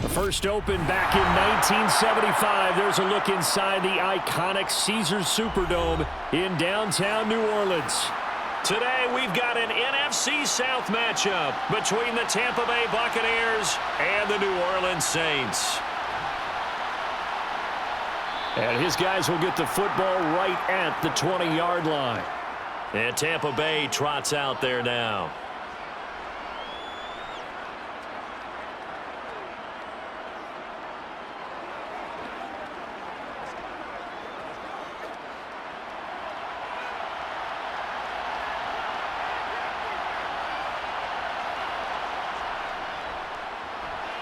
First opened back in 1975. There's a look inside the iconic Caesars Superdome in downtown New Orleans. Today we've got an NFC South matchup between the Tampa Bay Buccaneers and the New Orleans Saints. And his guys will get the football right at the 20-yard line. And Tampa Bay trots out there now.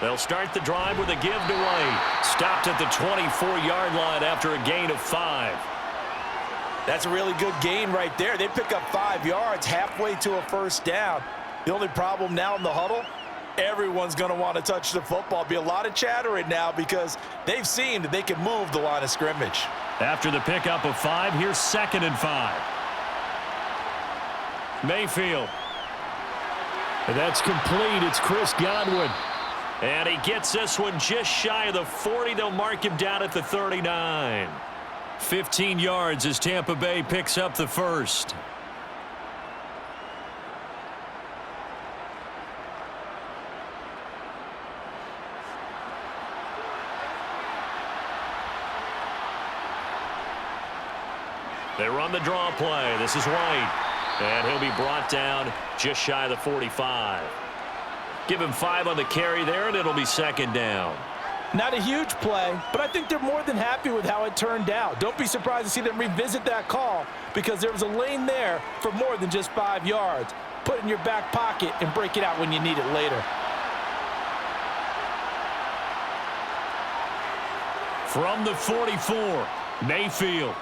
They'll start the drive with a give-away. Stopped at the 24-yard line after a gain of 5. That's a really good gain right there. They pick up 5 yards halfway to a first down. The only problem now in the huddle, everyone's going to want to touch the football. Be a lot of chatter right now because they've seen that they can move the line of scrimmage. After the pickup of 5, here's 2nd and 5. Mayfield. And that's complete. It's Chris Godwin. And he gets this one just shy of the 40. They'll mark him down at the 39. 15 yards as Tampa Bay picks up the first. They run the draw play. This is White. And he'll be brought down just shy of the 45. Give him 5 on the carry there, and it'll be 2nd down. Not a huge play, but I think they're more than happy with how it turned out. Don't be surprised to see them revisit that call because there was a lane there for more than just 5 yards. Put it in your back pocket and break it out when you need it later. From the 44, Mayfield.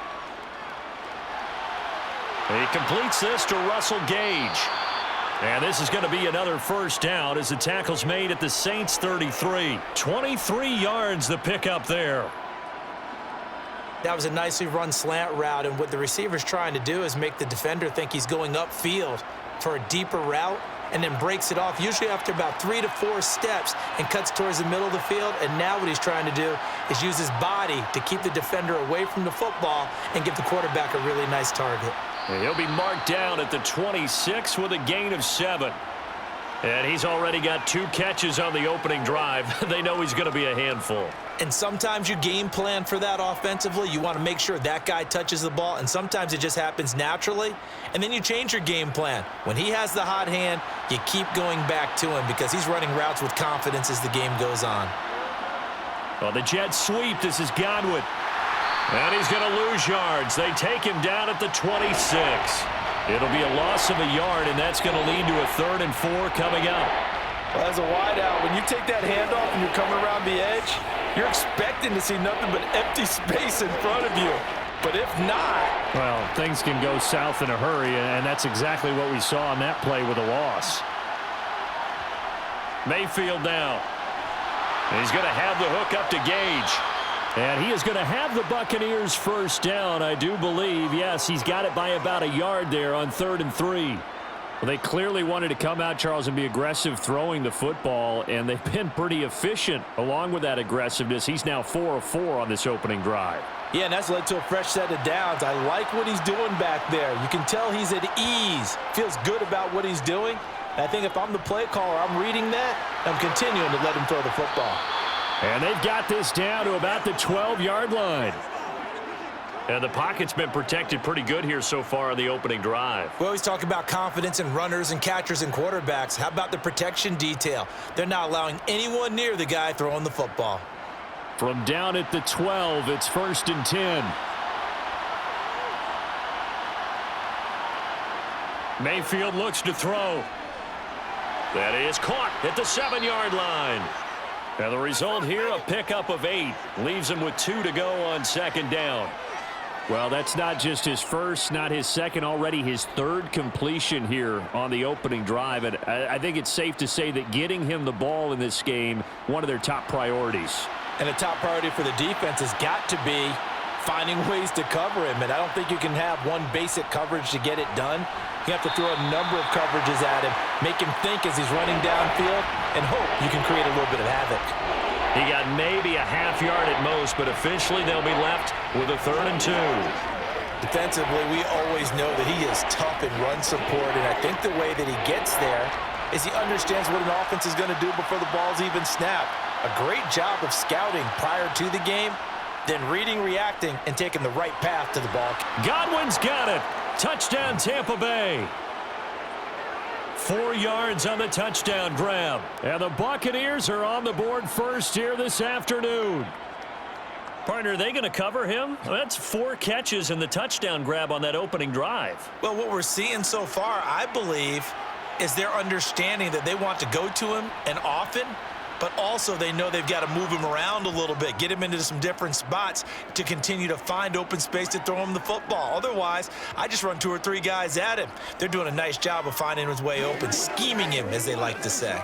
He completes this to Russell Gage. And this is going to be another first down as the tackle's made at the Saints 33. 23 yards the pickup there. That was a nicely run slant route, and what the receiver's trying to do is make the defender think he's going upfield for a deeper route and then breaks it off, usually after about 3 to 4 steps, and cuts towards the middle of the field. And now what he's trying to do is use his body to keep the defender away from the football and give the quarterback a really nice target. And he'll be marked down at the 26 with a gain of 7. And he's already got 2 catches on the opening drive. They know he's going to be a handful. And sometimes you game plan for that offensively. You want to make sure that guy touches the ball, and sometimes it just happens naturally. And then you change your game plan. When he has the hot hand, you keep going back to him because he's running routes with confidence as the game goes on. Well, the jet sweep. This is Godwin. And he's going to lose yards. They take him down at the 26. It'll be a loss of a yard, and that's going to lead to a 3rd and 4 coming up. Well, as a wideout, when you take that handoff and you're coming around the edge, you're expecting to see nothing but empty space in front of you. But if not... Well, things can go south in a hurry, and that's exactly what we saw on that play with a loss. Mayfield now. And he's going to have the hook up to Gage. And he is going to have the Buccaneers first down, I do believe. Yes, he's got it by about a yard there on 3rd and 3. Well, they clearly wanted to come out, Charles, and be aggressive throwing the football, and they've been pretty efficient along with that aggressiveness. He's now 4 of 4 on this opening drive. Yeah, and that's led to a fresh set of downs. I like what he's doing back there. You can tell he's at ease, feels good about what he's doing. And I think if I'm the play caller, I'm reading that, I'm continuing to let him throw the football. And they've got this down to about the 12-yard line. And the pocket's been protected pretty good here so far on the opening drive. We always talk about confidence in runners and catchers and quarterbacks. How about the protection detail? They're not allowing anyone near the guy throwing the football. From down at the 12, it's 1st and 10. Mayfield looks to throw. That is caught at the 7-yard line. And the result here, a pickup of 8. Leaves him with 2 to go on 2nd down. Well, that's not just his first, not his second, already his 3rd completion here on the opening drive. And I think it's safe to say that getting him the ball in this game, one of their top priorities. And a top priority for the defense has got to be finding ways to cover him. And I don't think you can have one basic coverage to get it done. You have to throw a number of coverages at him, make him think as he's running downfield, and hope you can create a little bit of havoc. He got maybe a half yard at most, but officially they'll be left with a 3rd and 2. Defensively, we always know that he is tough in run support, and I think the way that he gets there is he understands what an offense is going to do before the ball's even snapped. A great job of scouting prior to the game, then reading, reacting, and taking the right path to the ball. Godwin's got it. Touchdown, Tampa Bay. 4 yards on the touchdown grab. And the Buccaneers are on the board first here this afternoon. Partner, are they going to cover him? Well, that's 4 catches and the touchdown grab on that opening drive. Well, what we're seeing so far, I believe, is their understanding that they want to go to him and often, but also they know they've got to move him around a little bit, get him into some different spots to continue to find open space to throw him the football. Otherwise, I just run 2 or 3 guys at him. They're doing a nice job of finding his way open, scheming him, as they like to say.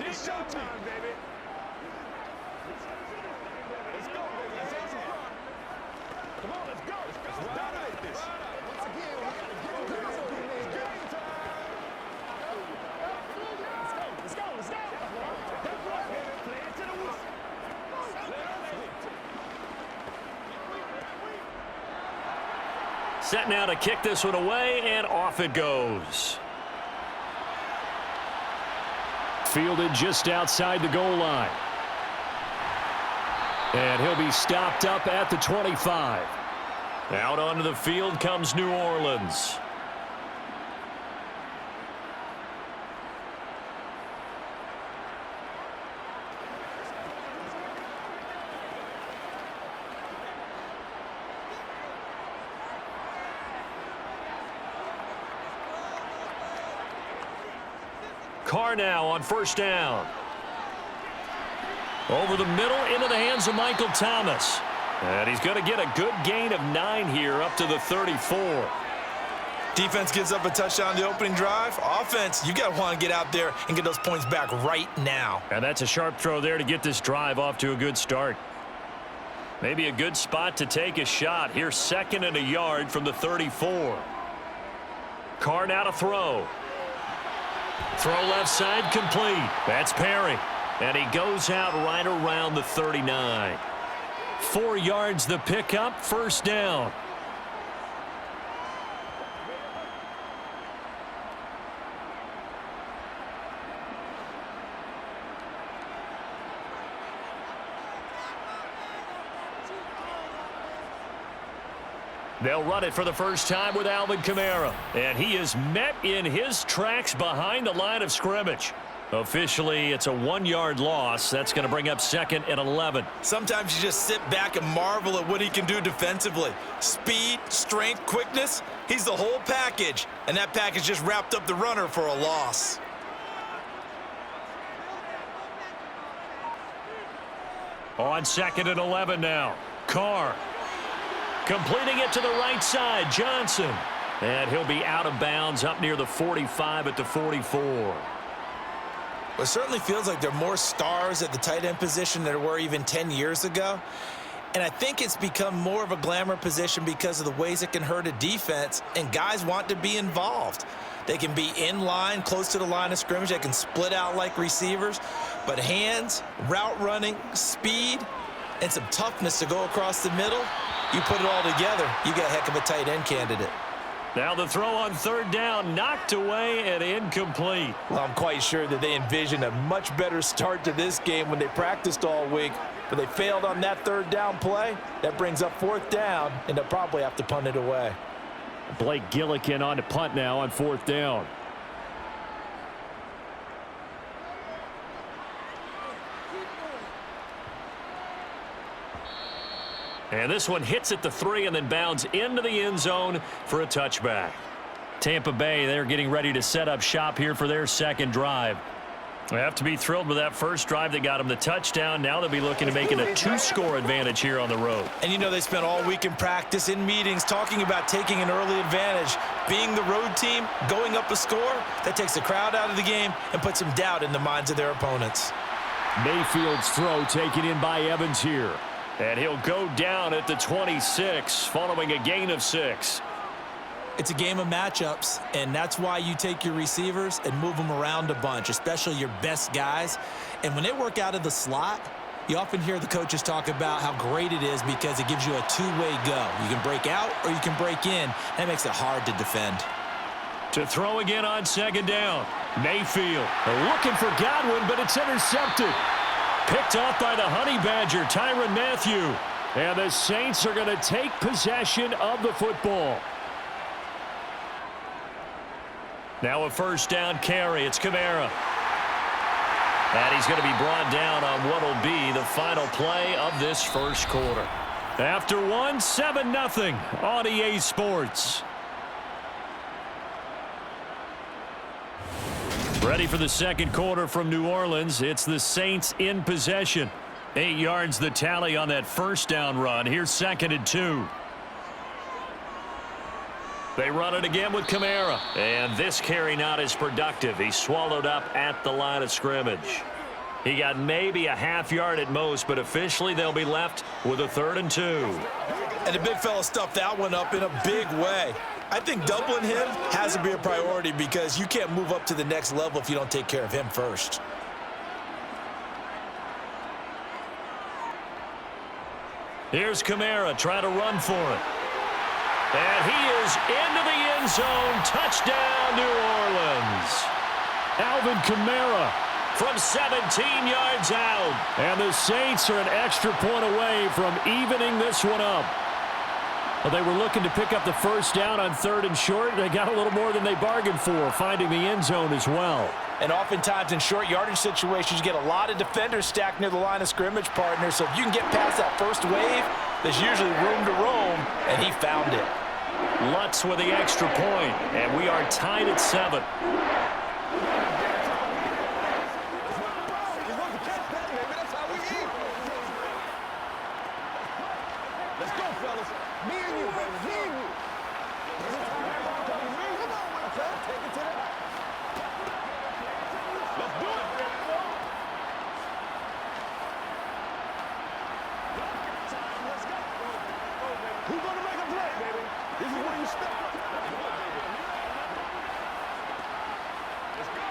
It's showtime, baby. Let's go, baby. Let's go. Come on, let's go. Let's dominate this. Once again, we got to get it. It's game time. Let's go. Let's go. That's right, baby. Play it to the whistle. Set now to kick this one away, and off it goes. Fielded just outside the goal line. And he'll be stopped up at the 25. Out onto the field comes New Orleans. Carr now on first down. Over the middle into the hands of Michael Thomas. And he's going to get a good gain of 9 here up to the 34. Defense gives up a touchdown the opening drive. Offense, you got to want to get out there and get those points back right now. And that's a sharp throw there to get this drive off to a good start. Maybe a good spot to take a shot. Here's 2nd and a yard from the 34. Carr now to throw. Throw left side complete. That's Perry. And he goes out right around the 39. 4 yards the pickup, first down. They'll run it for the first time with Alvin Kamara. And he is met in his tracks behind the line of scrimmage. Officially, it's a 1-yard loss. That's going to bring up 2nd and 11. Sometimes you just sit back and marvel at what he can do defensively. Speed, strength, quickness, he's the whole package. And that package just wrapped up the runner for a loss. On 2nd and 11 now. Carr. Completing it to the right side, Johnson. And he'll be out of bounds up near the 45 at the 44. Well, it certainly feels like there are more stars at the tight end position than there were even 10 years ago. And I think it's become more of a glamour position because of the ways it can hurt a defense, and guys want to be involved. They can be in line, close to the line of scrimmage. They can split out like receivers. But hands, route running, speed, and some toughness to go across the middle, you put it all together, you got a heck of a tight end candidate. Now the throw on 3rd down, knocked away and incomplete. Well, I'm quite sure that they envisioned a much better start to this game when they practiced all week, but they failed on that 3rd down play. That brings up 4th down, and they'll probably have to punt it away. Blake Gillikin on to punt now on 4th down. And this one hits at the 3 and then bounds into the end zone for a touchback. Tampa Bay, they're getting ready to set up shop here for their 2nd drive. They have to be thrilled with that first drive that got them the touchdown. Now they'll be looking to make it a 2-score advantage here on the road. And you know they spent all week in practice, in meetings, talking about taking an early advantage. Being the road team, going up a score, that takes the crowd out of the game and puts some doubt in the minds of their opponents. Mayfield's throw taken in by Evans here. And he'll go down at the 26 following a gain of 6. It's a game of matchups, and that's why you take your receivers and move them around a bunch, especially your best guys. And when they work out of the slot, you often hear the coaches talk about how great it is because it gives you a two-way go. You can break out or you can break in. That makes it hard to defend. To throw again on second down. Mayfield looking for Godwin, but it's intercepted. Picked off by the Honey Badger, Tyrann Mathieu. And the Saints are going to take possession of the football. Now a first down carry. It's Kamara. And he's going to be brought down on what will be the final play of this first quarter. After 7-0 on EA Sports. Ready for the second quarter from New Orleans. It's the Saints in possession. 8 yards the tally on that first down run. Here's 2nd and 2. They run it again with Kamara. And this carry not as productive. He's swallowed up at the line of scrimmage. He got maybe a half yard at most, but officially they'll be left with a 3rd and 2. And the big fella stuffed that one up in a big way. I think doubling him has to be a priority because you can't move up to the next level if you don't take care of him first. Here's Kamara trying to run for it. And he is into the end zone. Touchdown, New Orleans. Alvin Kamara from 17 yards out. And the Saints are an extra point away from evening this one up. Well, they were looking to pick up the first down on 3rd and short. They got a little more than they bargained for, finding the end zone as well. And oftentimes in short yardage situations, you get a lot of defenders stacked near the line of scrimmage, partner. So if you can get past that first wave, there's usually room to roam, and he found it. Lutz with the extra point, and we are tied at 7. Let's go, fellas. Me and you, baby. Me and you. Come on, take it to the... Let's do it. Let's go. Who's going to make a play, baby? This is where you step up. Let's go.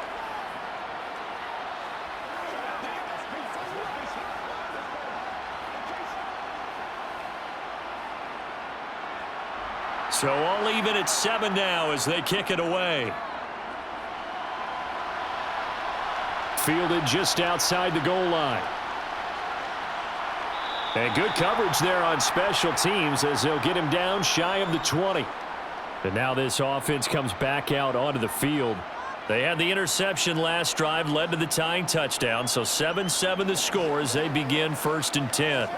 So all even at 7 now as they kick it away. Fielded just outside the goal line. And good coverage there on special teams as they'll get him down shy of the 20. And now this offense comes back out onto the field. They had the interception last drive, led to the tying touchdown. So 7-7 the score as they begin 1st and 10.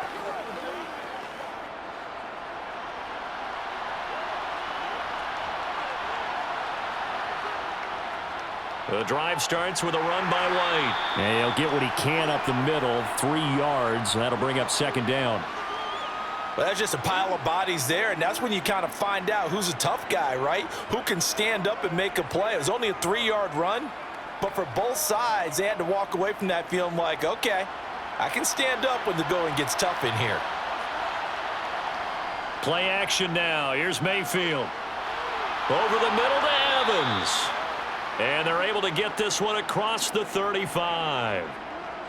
The drive starts with a run by White. And he'll get what he can up the middle, 3 yards. That'll bring up 2nd down. Well, that's just a pile of bodies there, and that's when you kind of find out who's a tough guy, right? Who can stand up and make a play. It was only a 3-yard run, but for both sides, they had to walk away from that feeling like, okay, I can stand up when the going gets tough in here. Play action now. Here's Mayfield. Over the middle to Evans. And they're able to get this one across the 35.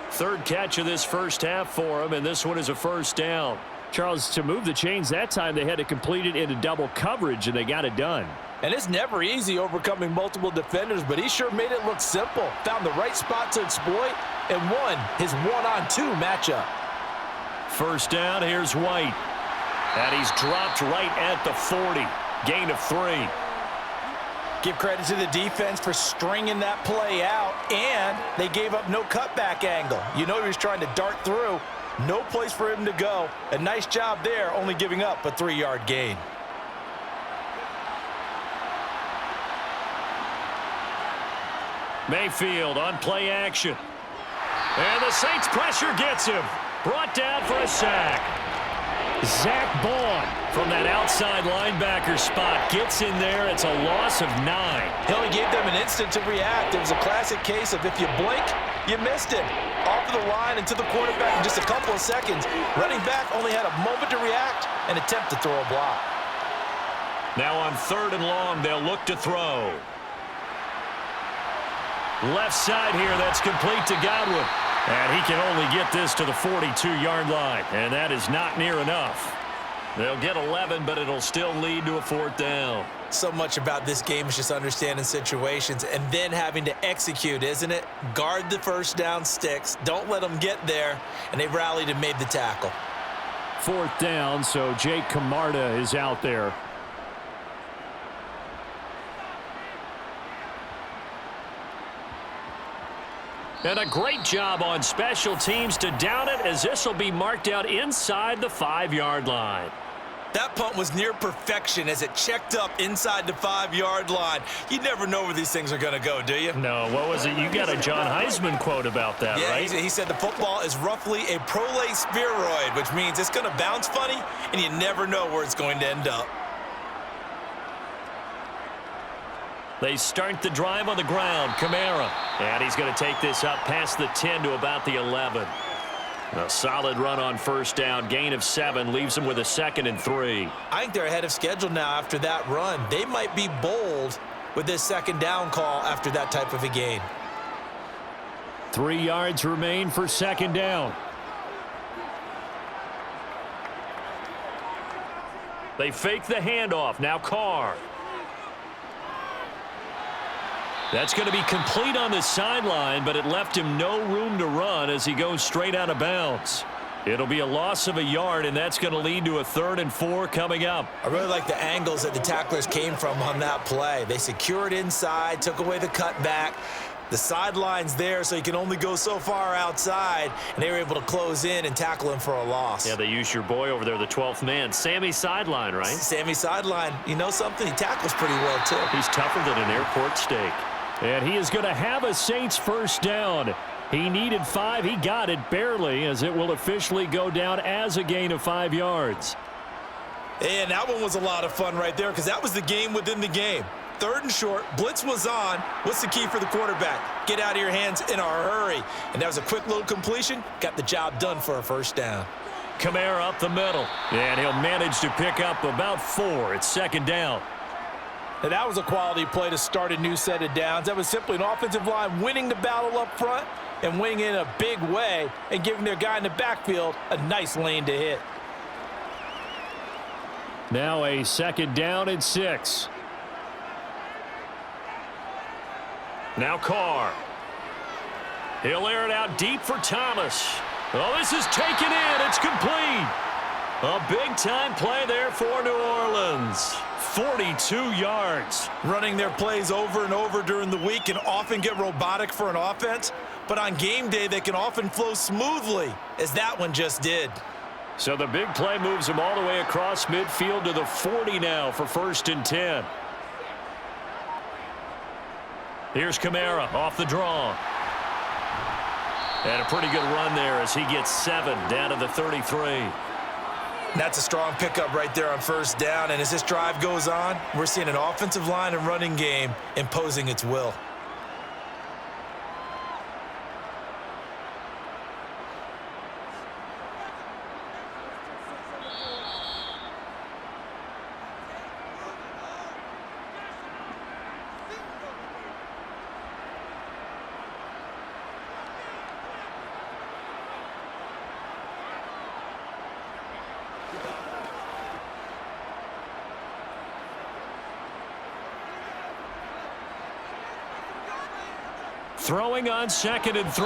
3rd catch of this first half for him, and this one is a first down. Charles, to move the chains that time, they had to complete it into double coverage, and they got it done. And it's never easy overcoming multiple defenders, but he sure made it look simple. Found the right spot to exploit and won his 1-on-2 matchup. First down, here's White. And he's dropped right at the 40. Gain of 3. Give credit to the defense for stringing that play out, and they gave up no cutback angle. You know he was trying to dart through. No place for him to go. A nice job there, only giving up a 3-yard gain. Mayfield on play action. And the Saints pressure gets him. Brought down for a sack. Zach Bond from that outside linebacker spot gets in there. It's a loss of 9. He only gave them an instant to react. It was a classic case of if you blink, you missed it. Off of the line and to the quarterback in just a couple of seconds. Running back only had a moment to react and attempt to throw a block. Now on 3rd and long, they'll look to throw. Left side here, that's complete to Godwin. And he can only get this to the 42-yard line, and that is not near enough. They'll get 11, but it'll still lead to a 4th down. So much about this game is just understanding situations and then having to execute, isn't it? Guard the first down sticks. Don't let them get there, and they rallied and made the tackle. 4th down, so Jake Camarda is out there. And a great job on special teams to down it, as this will be marked out inside the 5-yard line. That punt was near perfection as it checked up inside the 5-yard line. You never know where these things are going to go, do you? No, what was it? You got a John Heisman quote about that, right? Yeah, he said the football is roughly a prolate spheroid, which means it's going to bounce funny, and you never know where it's going to end up. They start the drive on the ground. Kamara. And he's going to take this up past the 10 to about the 11. A solid run on 1st down. Gain of 7 leaves them with a 2nd and 3. I think they're ahead of schedule now after that run. They might be bold with this 2nd down call after that type of a gain. 3 yards remain for 2nd down. They fake the handoff. Now Carr. That's going to be complete on the sideline, but it left him no room to run as he goes straight out of bounds. It'll be a loss of a yard, and that's going to lead to a 3rd and 4 coming up. I really like the angles that the tacklers came from on that play. They secured inside, took away the cutback. The sideline's there, so you can only go so far outside, and they were able to close in and tackle him for a loss. Yeah, they used your boy over there, the 12th man, Sammy Sideline, right? Sammy Sideline. You know something? He tackles pretty well, too. He's tougher than an airport steak. And he is going to have a Saints 1st down. He needed 5. He got it barely, as it will officially go down as a gain of 5 yards. And that one was a lot of fun right there because that was the game within the game. 3rd and short. Blitz was on. What's the key for the quarterback? Get out of your hands in a hurry. And that was a quick little completion. Got the job done for a 1st down. Kamara up the middle. And he'll manage to pick up about 4. It's 2nd down. Now, that was a quality play to start a new set of downs. That was simply an offensive line winning the battle up front and winning in a big way and giving their guy in the backfield a nice lane to hit. Now a 2nd down and 6. Now Carr. He'll air it out deep for Thomas. Oh, this is taken in. It's complete. A big-time play there for New Orleans. 42 yards. Running their plays over and over during the week can often get robotic for an offense, but on game day they can often flow smoothly, as that one just did. So the big play moves them all the way across midfield to the 40 now for 1st and 10. Here's Kamara off the draw. And a pretty good run there as he gets 7 down to the 33. That's a strong pickup right there on 1st down. And as this drive goes on, we're seeing an offensive line and running game imposing its will. Throwing on 2nd and 3.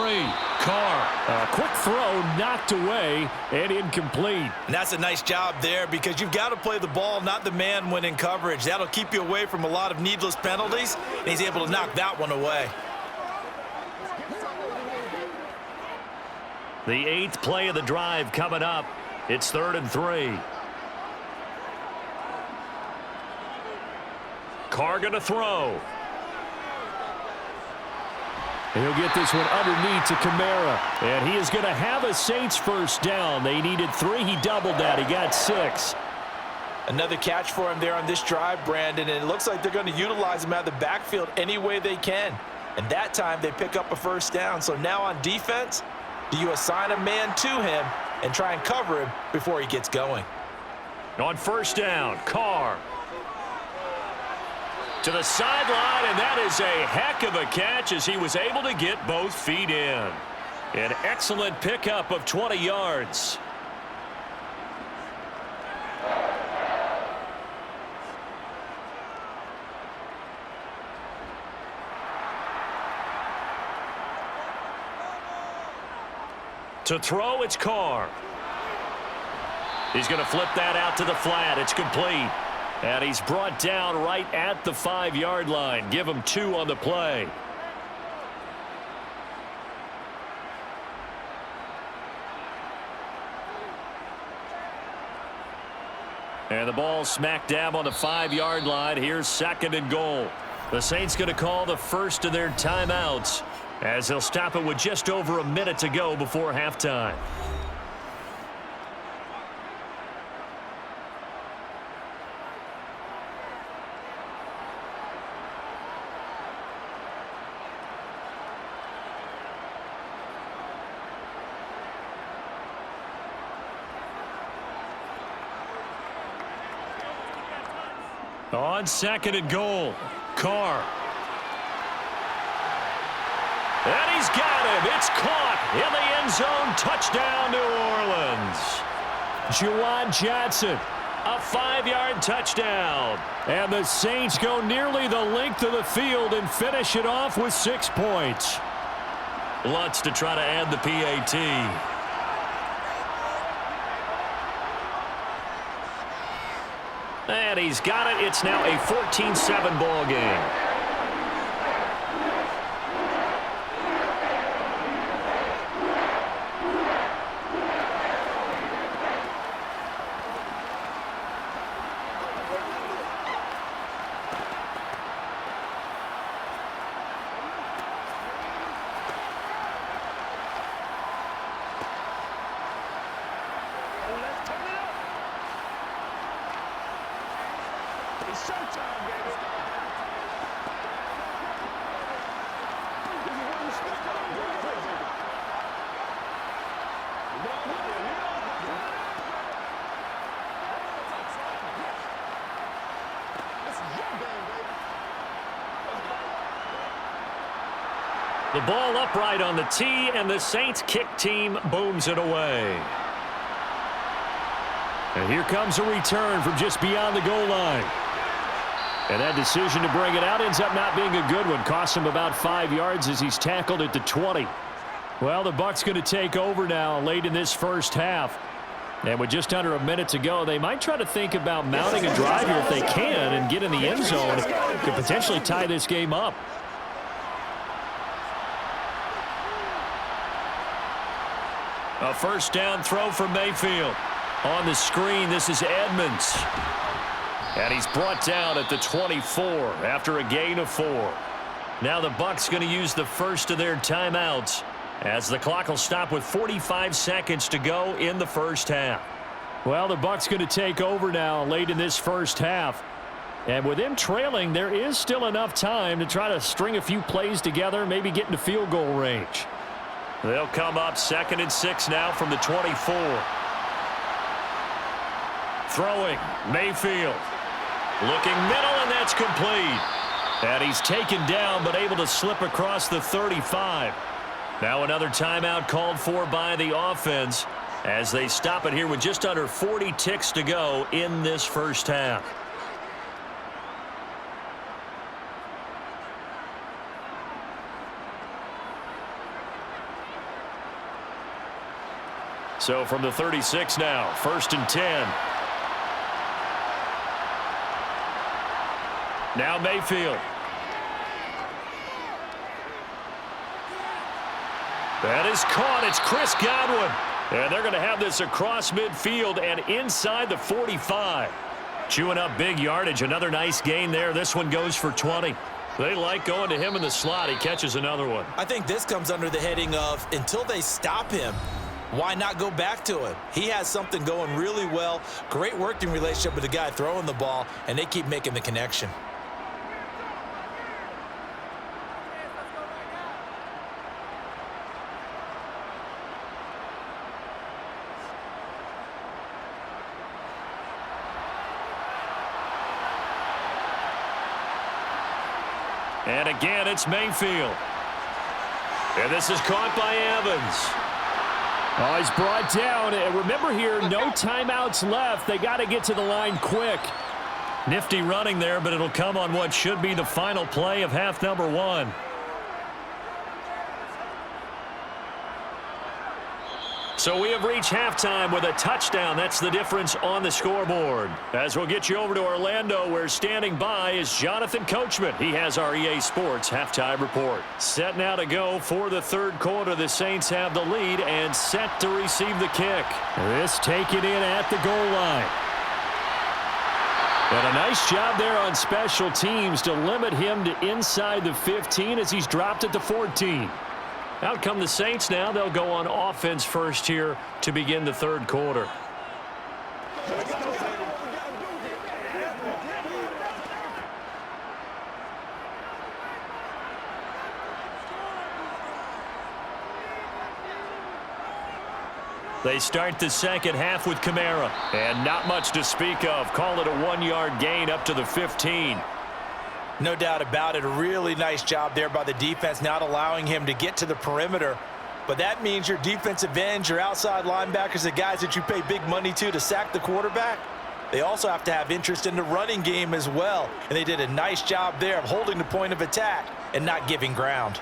Carr. A quick throw knocked away and incomplete. And that's a nice job there because you've got to play the ball, not the man when in coverage. That'll keep you away from a lot of needless penalties, and he's able to knock that one away. The 8th play of the drive coming up. It's 3rd and 3. Carr going to throw. He'll get this one underneath to Kamara. And he is going to have a Saints first down. They needed 3. He doubled that. He got 6. Another catch for him there on this drive, Brandon, and it looks like they're going to utilize him out of the backfield any way they can. And that time they pick up a first down. So now on defense, do you assign a man to him and try and cover him before he gets going? On first down, Carr to the sideline, and that is a heck of a catch as he was able to get both feet in. An excellent pickup of 20 yards. To throw, it's Carr. He's going to flip that out to the flat. It's complete. And he's brought down right at the 5-yard line. Give him 2 on the play. And the ball smack dab on the 5-yard line. Here's 2nd and goal. The Saints going to call the first of their timeouts as they'll stop it with just over a minute to go before halftime. On 2nd and goal, Carr. And he's got him. It's caught in the end zone. Touchdown, New Orleans. Juwan Johnson, a 5-yard touchdown. And the Saints go nearly the length of the field and finish it off with 6 points. Lutz to try to add the PAT. And he's got it. It's now a 14-7 ball game. The ball upright on the tee, and the Saints kick team booms it away. And here comes a return from just beyond the goal line. And that decision to bring it out ends up not being a good one. Costs him about 5 yards as he's tackled at the 20. Well, the Bucs going to take over now late in this first half. And with just under a minute to go, they might try to think about mounting a drive here if they can and get in the end zone. Could potentially tie this game up. A first down throw for Mayfield. On the screen, this is Edmonds. And he's brought down at the 24 after a gain of 4. Now the Bucs going to use the first of their timeouts as the clock will stop with 45 seconds to go in the first half. Well, the Bucs going to take over now late in this first half. And with them trailing, there is still enough time to try to string a few plays together, maybe get into field goal range. They'll come up 2nd and 6 now from the 24. Throwing, Mayfield. Looking middle, and that's complete. And he's taken down, but able to slip across the 35. Now another timeout called for by the offense as they stop it here with just under 40 ticks to go in this first half. So from the 36 now, 1st and 10. Now Mayfield. That is caught. It's Chris Godwin. And they're going to have this across midfield and inside the 45. Chewing up big yardage. Another nice gain there. This one goes for 20. They like going to him in the slot. He catches another one. I think this comes under the heading of until they stop him, why not go back to him? He has something going really well. Great working relationship with the guy throwing the ball, and they keep making the connection. And again, it's Mayfield. And this is caught by Evans. Oh, he's brought down. And remember here, no timeouts left. They got to get to the line quick. Nifty running there, but it'll come on what should be the final play of half number 1. So we have reached halftime with a touchdown. That's the difference on the scoreboard. As we'll get you over to Orlando, where standing by is Jonathan Coachman. He has our EA Sports halftime report. Set now to go for the third quarter. The Saints have the lead and set to receive the kick. This taken in at the goal line. And a nice job there on special teams to limit him to inside the 15 as he's dropped it to 14. Out come the Saints now. They'll go on offense first here to begin the third quarter. They start the second half with Kamara. And not much to speak of. Call it a 1-yard gain up to the 15. No doubt about it. A really nice job there by the defense, not allowing him to get to the perimeter. But that means your defensive ends, your outside linebackers, the guys that you pay big money to sack the quarterback, they also have to have interest in the running game as well. And they did a nice job there of holding the point of attack and not giving ground.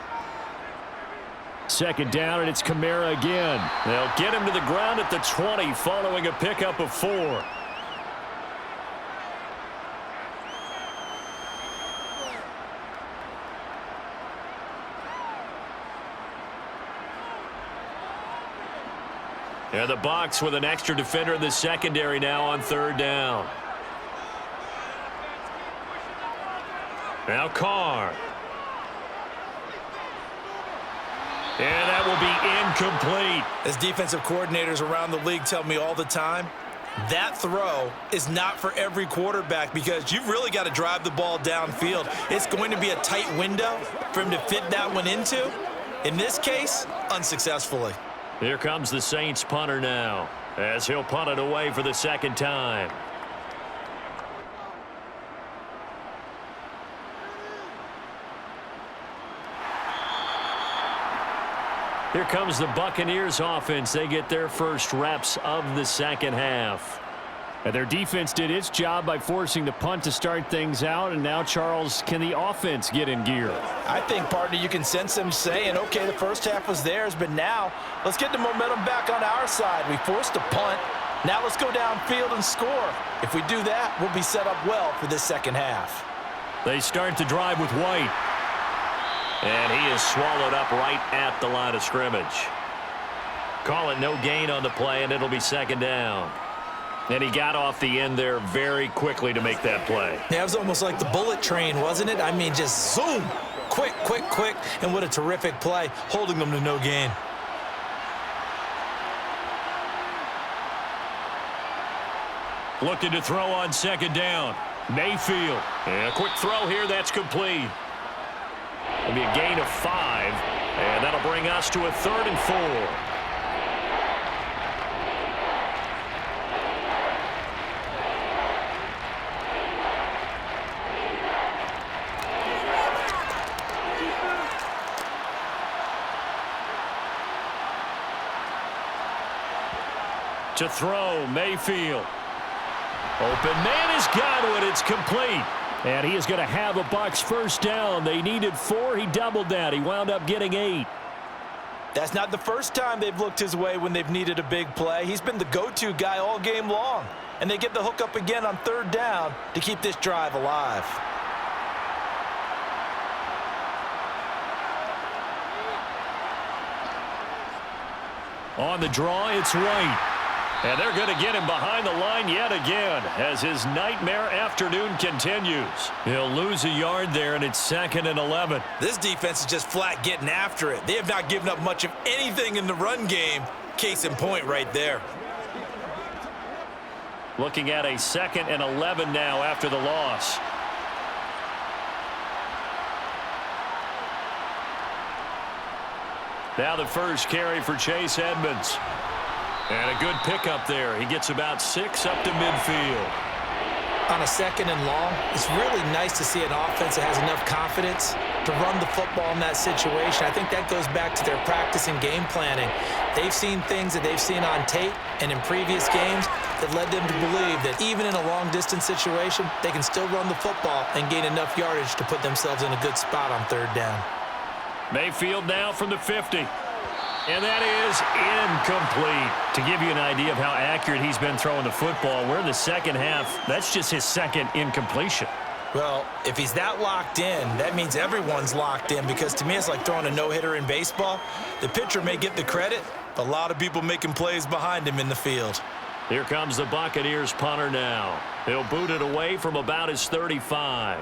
Second down, and it's Kamara again. They'll get him to the ground at the 20 following a pickup of 4. And the Bucs with an extra defender in the secondary now on third down. Now Carr. And that will be incomplete. As defensive coordinators around the league tell me all the time, that throw is not for every quarterback because you've really got to drive the ball downfield. It's going to be a tight window for him to fit that one into. In this case, unsuccessfully. Here comes the Saints punter now, as he'll punt it away for the second time. Here comes the Buccaneers offense. They get their first reps of the second half. And their defense did its job by forcing the punt to start things out. And now, Charles, can the offense get in gear? I think, partner, you can sense them saying, okay, the first half was theirs, but now let's get the momentum back on our side. We forced a punt. Now let's go downfield and score. If we do that, we'll be set up well for this second half. They start the drive with White. And he is swallowed up right at the line of scrimmage. Call it no gain on the play, and it'll be second down. And he got off the end there very quickly to make that play. Yeah, it was almost like the bullet train, wasn't it? I mean, just zoom. Quick, quick, quick. And what a terrific play, holding them to no gain. Looking to throw on second down. Mayfield. And a quick throw here. That's complete. It'll be a gain of 5. And that'll bring us to a 3rd and 4. To throw, Mayfield. Open man has got it. It's complete. And he is going to have a Bucs first down. They needed 4. He doubled that. He wound up getting 8. That's not the first time they've looked his way when they've needed a big play. He's been the go-to guy all game long. And they get the hook up again on third down to keep this drive alive. On the draw, it's White. And they're going to get him behind the line yet again as his nightmare afternoon continues. He'll lose a yard there, and it's 2nd and 11. This defense is just flat getting after it. They have not given up much of anything in the run game. Case in point right there. Looking at a 2nd and 11 now after the loss. Now the first carry for Chase Edmonds. And a good pickup there. He gets about 6 up to midfield. On a 2nd and long, it's really nice to see an offense that has enough confidence to run the football in that situation. I think that goes back to their practice and game planning. They've seen things that they've seen on tape and in previous games that led them to believe that even in a long-distance situation, they can still run the football and gain enough yardage to put themselves in a good spot on 3rd down. Mayfield now from the 50. And that is incomplete. To give you an idea of how accurate he's been throwing the football, we're in the second half. That's just his 2nd incompletion. Well, if he's that locked in, that means everyone's locked in, because to me it's like throwing a no-hitter in baseball. The pitcher may get the credit, but a lot of people making plays behind him in the field. Here comes the Buccaneers punter now. He'll boot it away from about his 35.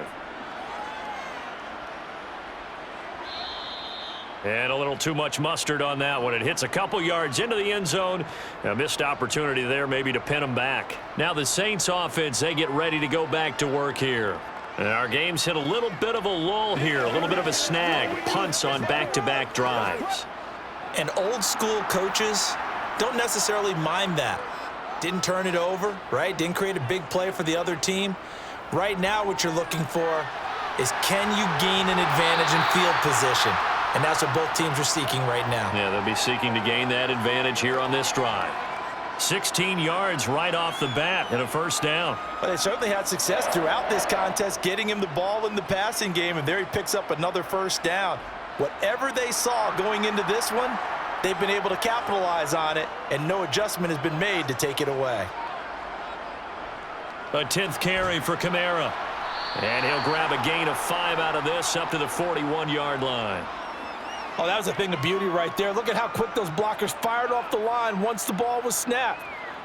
And a little too much mustard on that one. It hits a couple yards into the end zone. A missed opportunity there maybe to pin him back. Now the Saints offense, they get ready to go back to work here. And our game's hit a little bit of a lull here, a little bit of a snag. Punts on back-to-back drives. And old school coaches don't necessarily mind that. Didn't turn it over, right? Didn't create a big play for the other team. Right now what you're looking for is, can you gain an advantage in field position? And that's what both teams are seeking right now. Yeah, they'll be seeking to gain that advantage here on this drive. 16 yards right off the bat and a 1st down. Well, they certainly had success throughout this contest, getting him the ball in the passing game, and there he picks up another 1st down. Whatever they saw going into this one, they've been able to capitalize on it, and no adjustment has been made to take it away. A 10th carry for Kamara. And he'll grab a gain of 5 out of this up to the 41-yard line. Oh, that was a thing of beauty right there. Look at how quick those blockers fired off the line once the ball was snapped.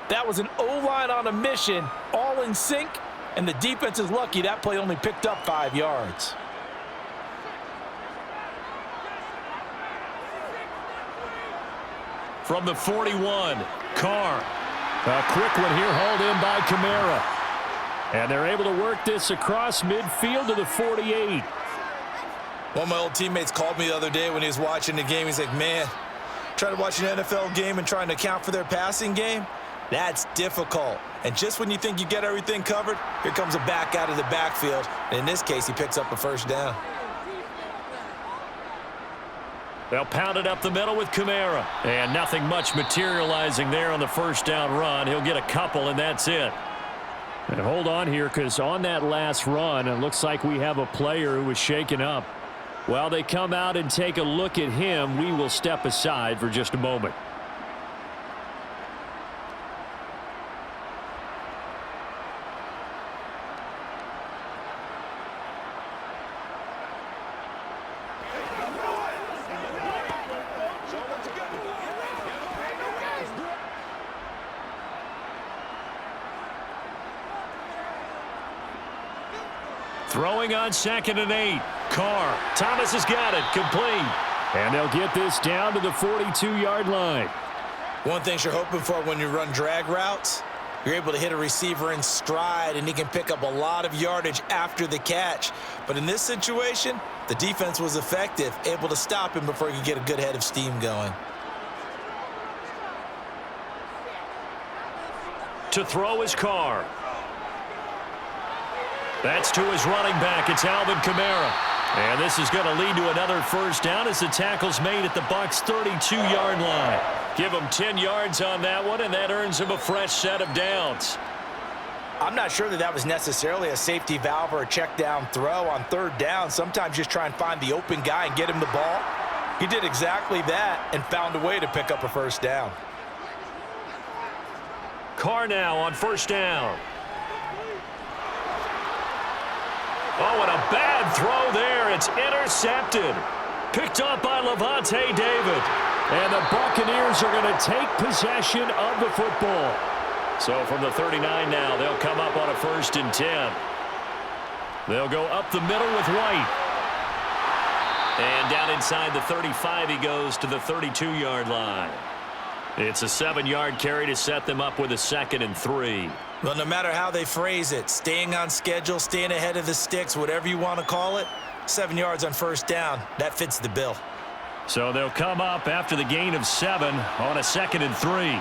That was an O-line on a mission, all in sync, and the defense is lucky that play only picked up 5 yards. From the 41, Carr. A quick one here, hauled in by Kamara. And they're able to work this across midfield to the 48. One of my old teammates called me the other day when he was watching the game. He's like, man, trying to watch an NFL game and trying to account for their passing game, that's difficult. And just when you think you get everything covered, here comes a back out of the backfield. And in this case, he picks up a 1st down. They'll pound it up the middle with Kamara. And nothing much materializing there on the 1st down run. He'll get a couple, and that's it. And hold on here, because on that last run, it looks like we have a player who was shaken up. While they come out and take a look at him, we will step aside for just a moment. Throwing on 2nd and 8. Carr. Thomas has got it. Complete. And they'll get this down to the 42-yard line. One thing you're hoping for when you run drag routes, you're able to hit a receiver in stride, and he can pick up a lot of yardage after the catch. But in this situation, the defense was effective, able to stop him before he could get a good head of steam going. To throw is Carr. That's to his running back. It's Alvin Kamara. And this is going to lead to another 1st down as the tackle's made at the Bucs' 32-yard line. Give him 10 yards on that one, and that earns him a fresh set of downs. I'm not sure that was necessarily a safety valve or a check down throw on 3rd down. Sometimes just try and find the open guy and get him the ball. He did exactly that and found a way to pick up a 1st down. Carr now on 1st down. Oh, and a bad throw there. It's intercepted. Picked up by Levante David. And the Buccaneers are going to take possession of the football. So from the 39 now, they'll come up on a 1st and 10. They'll go up the middle with White. And down inside the 35, he goes to the 32-yard line. It's a 7-yard carry to set them up with a 2nd and 3. Well, no matter how they phrase it, staying on schedule, staying ahead of the sticks, whatever you want to call it, 7 yards on 1st down, that fits the bill. So they'll come up after the gain of 7 on a 2nd and 3.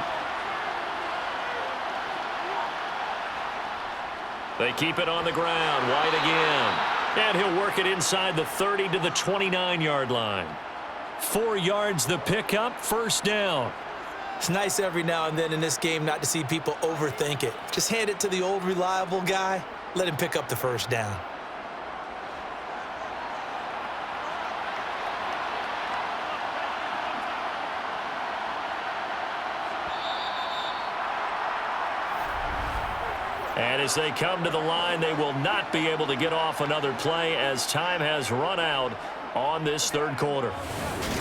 They keep it on the ground. White again. And he'll work it inside the 30 to the 29-yard line. 4 yards the pickup, 1st down. It's nice every now and then in this game not to see people overthink it. Just hand it to the old reliable guy. Let him pick up the 1st down. And as they come to the line, they will not be able to get off another play as time has run out on this 3rd quarter.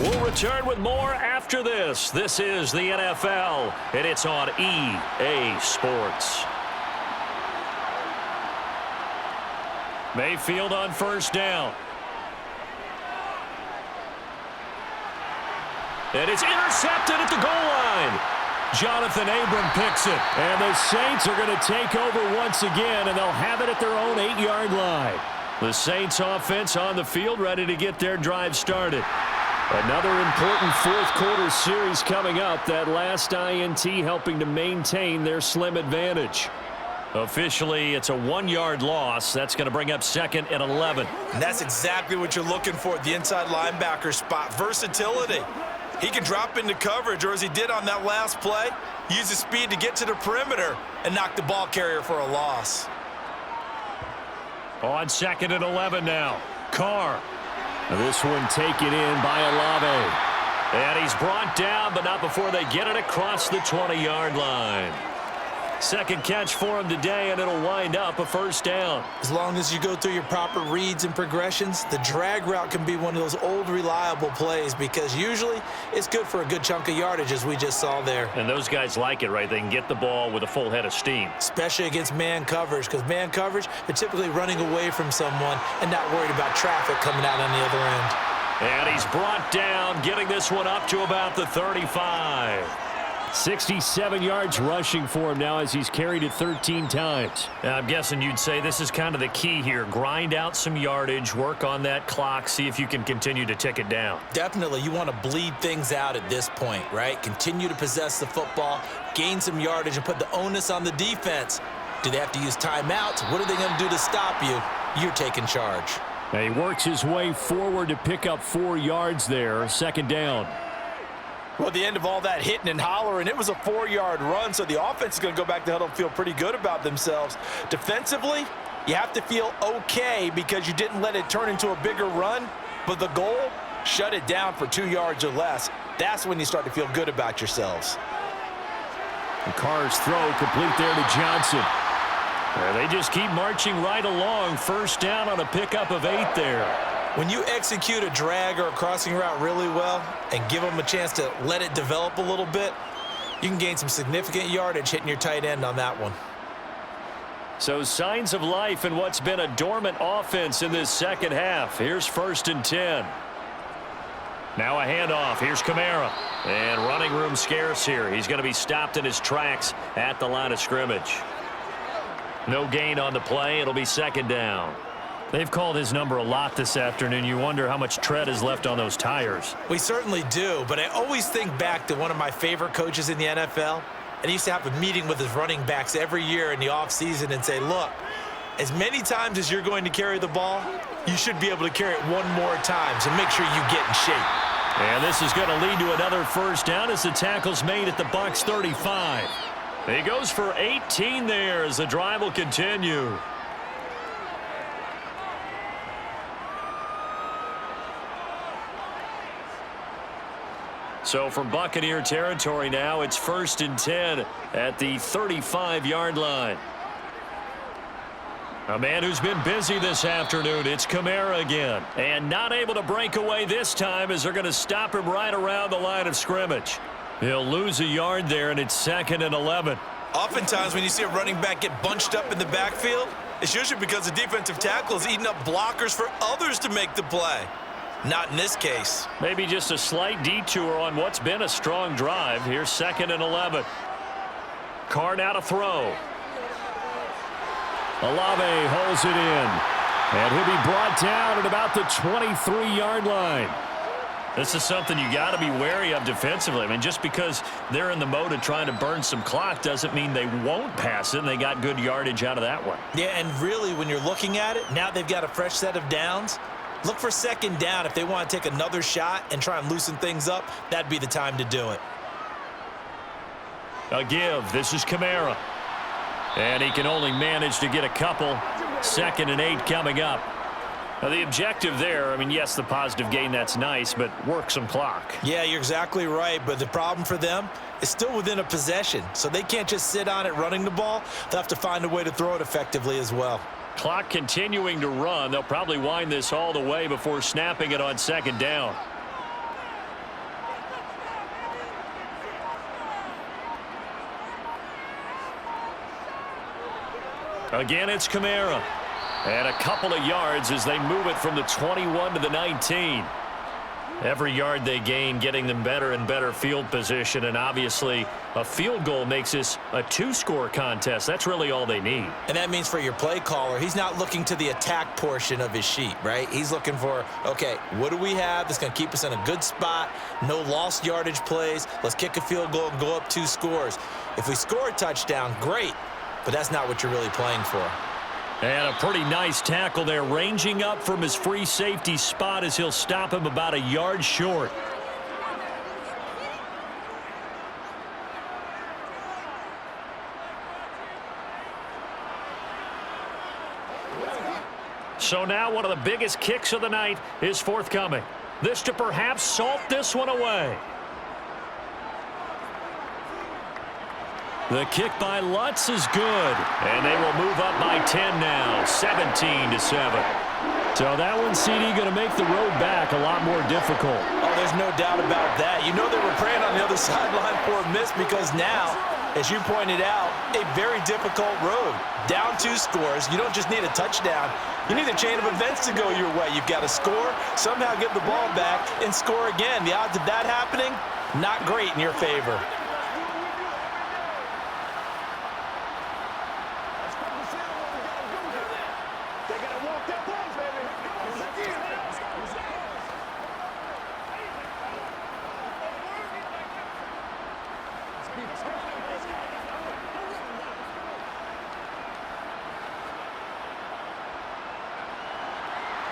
We'll return with more after this. This is the NFL, and it's on EA Sports. Mayfield on 1st down. And it's intercepted at the goal line. Jonathan Abram picks it. And the Saints are going to take over once again, and they'll have it at their own 8-yard line. The Saints offense on the field ready to get their drive started. Another important 4th quarter series coming up. That last INT helping to maintain their slim advantage. Officially, it's a 1-yard loss. That's going to bring up 2nd and 11. And that's exactly what you're looking for at the inside linebacker spot. Versatility. He can drop into coverage, or as he did on that last play, use his speed to get to the perimeter and knock the ball carrier for a loss. On 2nd and 11 now. Carr. This one taken in by Olave. And he's brought down, but not before they get it across the 20-yard line. 2nd catch for him today, and it'll wind up a 1st down. As long as you go through your proper reads and progressions, the drag route can be one of those old reliable plays because usually it's good for a good chunk of yardage, as we just saw there. And those guys like it, right? They can get the ball with a full head of steam. Especially against man coverage, because man coverage, they're typically running away from someone and not worried about traffic coming out on the other end. And he's brought down, getting this one up to about the 35. 67 yards rushing for him now as he's carried it 13 times. Now, I'm guessing you'd say this is kind of the key here. Grind out some yardage, work on that clock, see if you can continue to tick it down. Definitely. You want to bleed things out at this point, right? Continue to possess the football, gain some yardage, and put the onus on the defense. Do they have to use timeouts? What are they going to do to stop you? You're taking charge. Now he works his way forward to pick up 4 yards there. 2nd down. Well, at the end of all that hitting and hollering, it was a 4-yard run, so the offense is going to go back to the huddle and feel pretty good about themselves. Defensively, you have to feel okay because you didn't let it turn into a bigger run, but the goal, shut it down for 2 yards or less. That's when you start to feel good about yourselves. And Carr's throw complete there to Johnson. And they just keep marching right along. 1st down on a pickup of 8 there. When you execute a drag or a crossing route really well and give them a chance to let it develop a little bit, you can gain some significant yardage hitting your tight end on that one. So signs of life in what's been a dormant offense in this 2nd half. Here's 1st and 10. Now a handoff. Here's Kamara. And running room scarce here. He's going to be stopped in his tracks at the line of scrimmage. No gain on the play. It'll be 2nd down. They've called his number a lot this afternoon. You wonder how much tread is left on those tires. We certainly do, but I always think back to one of my favorite coaches in the NFL, and he used to have a meeting with his running backs every year in the offseason and say, look, as many times as you're going to carry the ball, you should be able to carry it 1 more time, so make sure you get in shape. And this is going to lead to another 1st down as the tackle's made at the Bucs 35. He goes for 18 there as the drive will continue. So from Buccaneer territory now, it's 1st and 10 at the 35-yard line. A man who's been busy this afternoon. It's Kamara again. And not able to break away this time as they're going to stop him right around the line of scrimmage. He'll lose a yard there, and it's 2nd and 11. Oftentimes when you see a running back get bunched up in the backfield, it's usually because the defensive tackle is eating up blockers for others to make the play. Not in this case. Maybe just a slight detour on what's been a strong drive. Here's 2nd and 11. Carr now to throw. Olave holds it in. And he'll be brought down at about the 23-yard line. This is something you got to be wary of defensively. I mean, just because they're in the mode of trying to burn some clock doesn't mean they won't pass it, and they got good yardage out of that one. Yeah, and really, when you're looking at it, now they've got a fresh set of downs. Look for 2nd down. If they want to take another shot and try and loosen things up, that'd be the time to do it. A give. This is Kamara. And he can only manage to get a couple. 2nd and 8 coming up. Now, the objective there, I mean, yes, the positive gain, that's nice, but work some clock. Yeah, you're exactly right, but the problem for them is still within a possession, so they can't just sit on it running the ball. They'll have to find a way to throw it effectively as well. Clock continuing to run. They'll probably wind this all the way before snapping it on 2nd down. Again, it's Kamara. And a couple of yards as they move it from the 21 to the 19. Every yard they gain getting them better and better field position, and obviously a field goal makes this a 2-score contest. That's really all they need. And that means for your play caller, he's not looking to the attack portion of his sheet, right? He's looking for, okay, what do we have that's going to keep us in a good spot? No lost yardage plays. Let's kick a field goal and go up 2 scores. If we score a touchdown, great, but that's not what you're really playing for. And a pretty nice tackle there, ranging up from his free safety spot as he'll stop him about a yard short. So now one of the biggest kicks of the night is forthcoming. This to perhaps salt this one away. The kick by Lutz is good, and they will move up by 10 now, 17-7. So that one, CD, going to make the road back a lot more difficult. Oh, there's no doubt about that. You know they were praying on the other sideline for a miss because now, as you pointed out, a very difficult road. Down 2 scores. You don't just need a touchdown. You need a chain of events to go your way. You've got to score, somehow get the ball back, and score again. The odds of that happening, not great in your favor.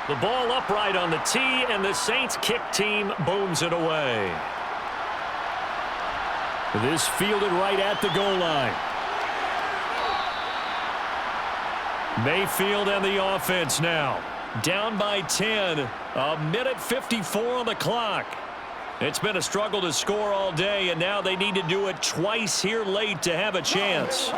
The ball upright on the tee, and the Saints kick team booms it away. This fielded right at the goal line. Mayfield and the offense now. Down by 10. A minute 54 on the clock. It's been a struggle to score all day, and now they need to do it twice here late to have a chance.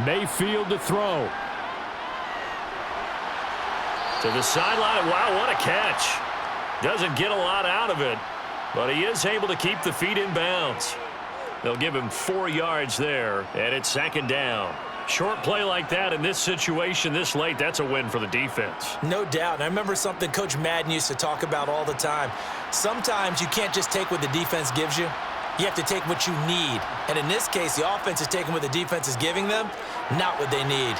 Mayfield to throw. To the sideline. Wow, what a catch. Doesn't get a lot out of it, but he is able to keep the feet in bounds. They'll give him 4 yards there, and it's 2nd down. Short play like that in this situation this late, that's a win for the defense. No doubt. And I remember something Coach Madden used to talk about all the time. Sometimes you can't just take what the defense gives you. You have to take what you need. And in this case, the offense is taking what the defense is giving them, not what they need.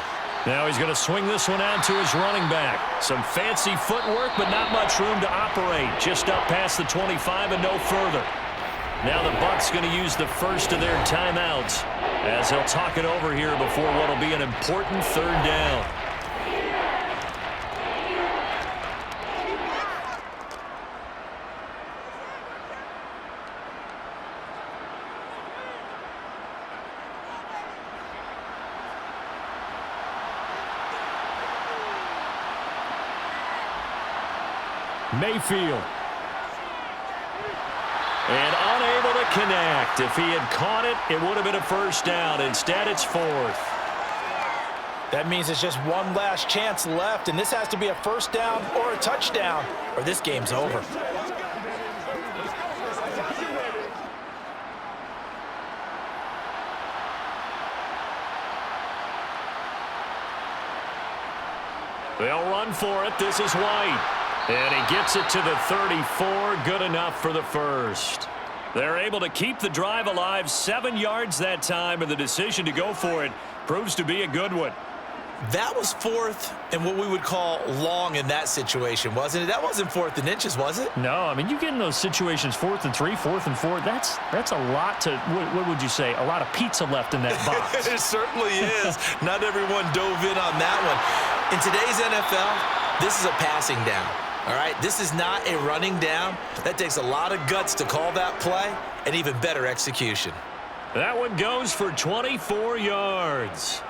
Now he's going to swing this one out to his running back. Some fancy footwork, but not much room to operate. Just up past the 25 and no further. Now the Bucs going to use the first of their timeouts as they'll talk it over here before what will be an important 3rd down. Mayfield. And unable to connect. If he had caught it, it would have been a first down. Instead, it's fourth. That means it's just one last chance left, and this has to be a first down or a touchdown, or this game's over. They'll run for it. This is White. And he gets it to the 34. Good enough for the first. They're able to keep the drive alive. 7 yards that time, and the decision to go for it proves to be a good one. That was fourth and what we would call long in that situation, wasn't it? That wasn't fourth and inches, was it? No, I mean, you get in those situations 4th and 3, 4th and 4. That's a lot to, what would you say, a lot of pizza left in that box. It certainly is. Not everyone dove in on that one. In today's NFL, this is a passing down, all right? This is not a running down. That takes a lot of guts to call that play and even better execution. That one goes for 24 yards.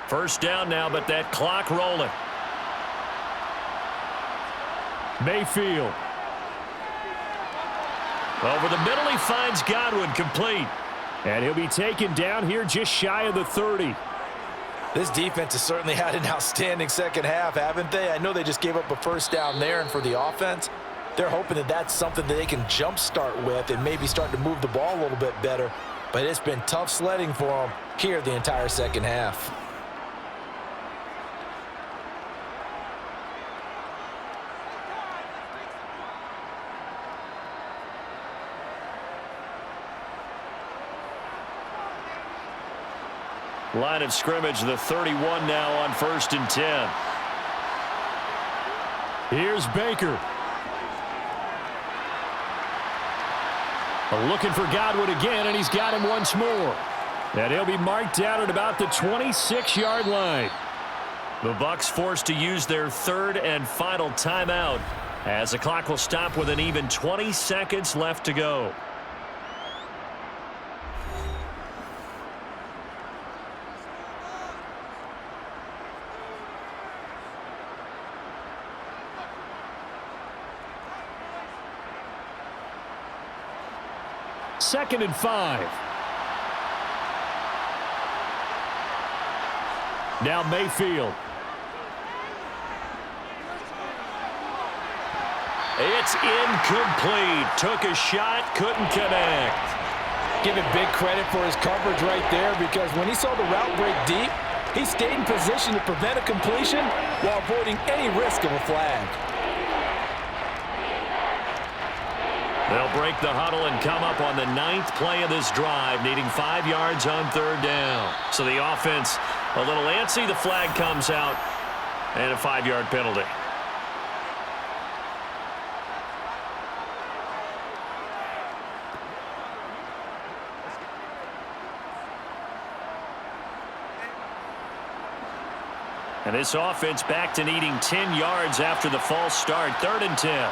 First down now, but that clock rolling. Mayfield. Over the middle, he finds Godwin, complete. And he'll be taken down here just shy of the 30. This defense has certainly had an outstanding second half, haven't they? I know they just gave up a first down there, and for the offense, they're hoping that that's something that they can jumpstart with and maybe start to move the ball a little bit better. But it's been tough sledding for them here the entire second half. Line of scrimmage, the 31 now on 1st and 10. Here's Baker. Looking for Godwin again, and he's got him once more. And he'll be marked down at about the 26-yard line. The Bucs forced to use their 3rd and final timeout as the clock will stop with an even 20 seconds left to go. Second and 5. Now Mayfield. It's incomplete. Took a shot, couldn't connect. Give it big credit for his coverage right there, because when he saw the route break deep, he stayed in position to prevent a completion while avoiding any risk of a flag. They'll break the huddle and come up on the 9th play of this drive, needing 5 yards on 3rd down. So the offense a little antsy. The flag comes out, and a 5-yard penalty. And this offense back to needing 10 yards after the false start. 3rd and 10.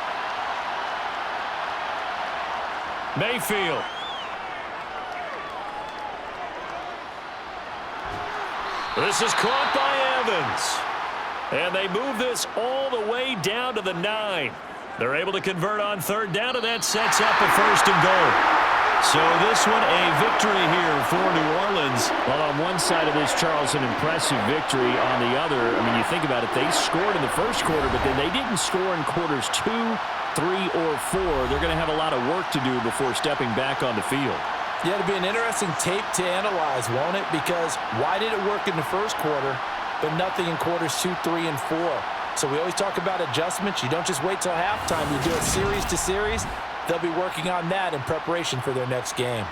Mayfield. This is caught by Evans. And they move this all the way down to the 9. They're able to convert on 3rd down, and that sets up a 1st and goal. So this one a victory here for New Orleans. Well, on one side of this, Charles, an impressive victory. On the other, I mean, you think about it, they scored in the first quarter, but then they didn't score in quarters 2, 3, or 4. They're going to have a lot of work to do before stepping back on the field. Yeah, it'll be an interesting tape to analyze, won't it? Because why did it work in the first quarter, but nothing in quarters 2, 3, and 4? So we always talk about adjustments. You don't just wait till halftime. You do it series to series. They'll be working on that in preparation for their next game.